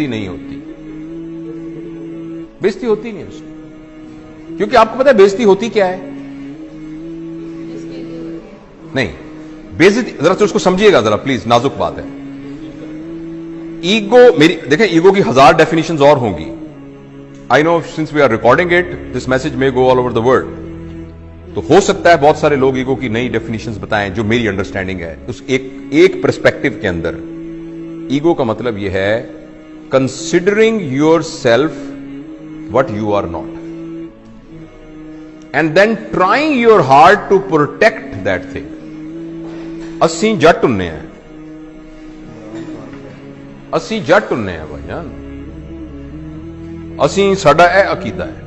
बेइज्जती नहीं होती, बेइज्जती होती नहीं उसकी, क्योंकि आपको पता है बेइज्जती होती क्या है? नहीं, बेइज्जती जरा तो उसको समझिएगा जरा प्लीज, नाजुक बात है। ईगो, मेरी देखें, ईगो की 1000 डेफिनेशंस और होंगी। I know since we are recording it this message may go all over the world, तो हो सकता है बहुत सारे लोग ईगो की नई डेफिनेशंस बताएं जो मेरी अंडरस्टैंडिंग है। उस एक पर्सपेक्टिव के अंदर ईगो का मतलब यह है considering yourself what you are not and then trying your heart to protect that thing. अस्सी जट हुन्ने हैं, अस्सी जट हुन्ने हैं भाईजान, ਅਸੀਂ ਸਾਡਾ ਇਹ ਅਕੀਦਾ ਹੈ।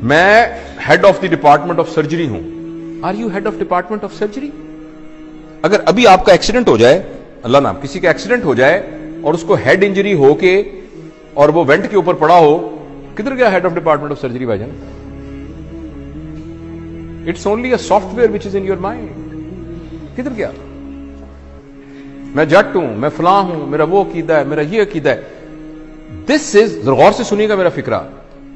मैं head of the department of surgery हूं। Are you head of department of surgery? अगर अभी आपका एक्सीडेंट हो जाए, अल्लाह नाम, किसी का एक्सीडेंट हो जाए और उसको हेड इंजरी होके और वो वेंट के ऊपर पड़ा हो, किधर गया head of department of surgery भाईजान? It's only a software which is in your mind. किधर गया? मैं जट हूं, मैं फलां हूं, मेरा वो अकीदा है, मेरा ये अकीदा है। दिस इज, गौर से सुनिएगा मेरा फिक्रा,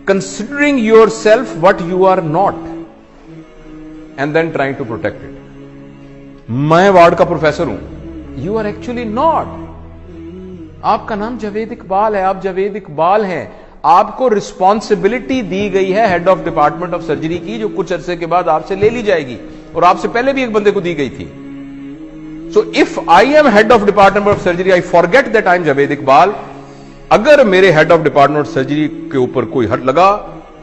considering yourself what you are not and then trying to protect it. मैं वार्ड का प्रोफेसर हूं, you are actually not. आपका नाम जावेद इकबाल है, आप जावेद इकबाल हैं, आपको रिस्पॉन्सिबिलिटी दी गई है head of department of surgery की, जो कुछ अरसे के बाद आपसे ले ली जाएगी और आपसे पहले भी एक बंदे को दी गई थी। So if I am head of department of surgery, I forget that I am Javed Iqbal. अगर मेरे हेड ऑफ डिपार्टमेंट सर्जरी के ऊपर कोई हट लगा,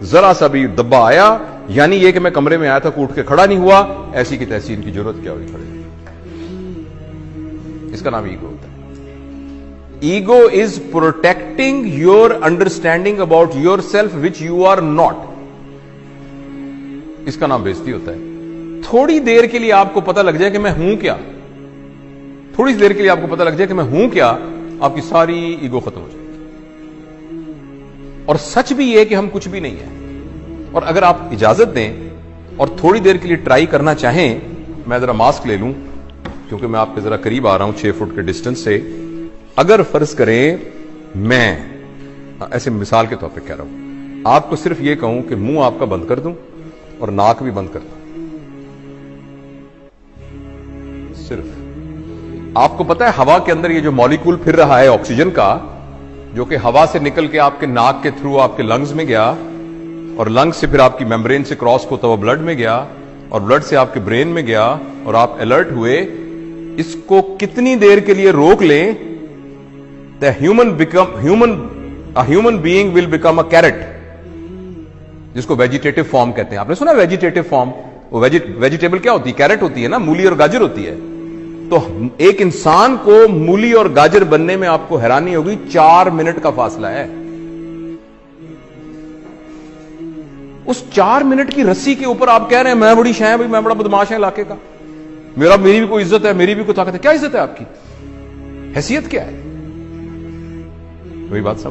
जरा सा भी दब्बा आया, यानी ये कि मैं कमरे में आया था, उठ के खड़ा नहीं हुआ, ऐसी की तैसी इनकी जरूरत क्या हुई खड़े? इसका नाम ईगो होता है। Ego is protecting your understanding about yourself which you are not. इसका नाम बेइज्जती होता है। थोड़ी देर के लिए आपको पता लग जाए कि मैं हूं क्या, थोड़ी देर के लिए आपको पता लग जाए कि मैं हूं क्या, आपकी सारी ईगो खत्म हो जाए। और सच भी यह कि हम कुछ भी नहीं है। और अगर आप इजाजत दें और थोड़ी देर के लिए ट्राई करना चाहें, मैं जरा मास्क ले लूं क्योंकि मैं आपके जरा करीब आ रहा हूं 6 फुट के डिस्टेंस से। अगर फर्ज करें मैं ऐसे मिसाल के तौर पे कह रहा हूं, आपको सिर्फ यह कहूं कि मुंह आपका बंद कर दूं और नाक भी बंद कर दूं, सिर्फ आपको पता है हवा के अंदर ये जो मॉलिक्यूल फिर रहा है ऑक्सीजन का, जो कि हवा से निकल के आपके नाक के थ्रू आपके लंग्स में गया और लंग्स से फिर आपकी मेम्ब्रेन से क्रॉस होता हुआ ब्लड में गया और ब्लड से आपके ब्रेन में गया और आप अलर्ट हुए, इसको कितनी देर के लिए रोक लें, the human being will become a carrot, जिसको वेजिटेटिव फॉर्म कहते हैं। आपने सुना वेजिटेटिव फॉर्म? वो वेजिटेबल क्या होती है? कैरेट होती है ना, मूली और गाजर होती है। तो एक इंसान को मूली और गाजर बनने में आपको हैरानी होगी 4 मिनट का फासला है। उस 4 मिनट की रस्सी के ऊपर आप कह रहे हैं मैं बड़ी शय भाई, मैं बड़ा बदमाश है इलाके का, मेरी भी कोई इज्जत है, मेरी भी कोई ताकत है। क्या इज्जत है आपकी? हैसियत क्या है? वही बात समझ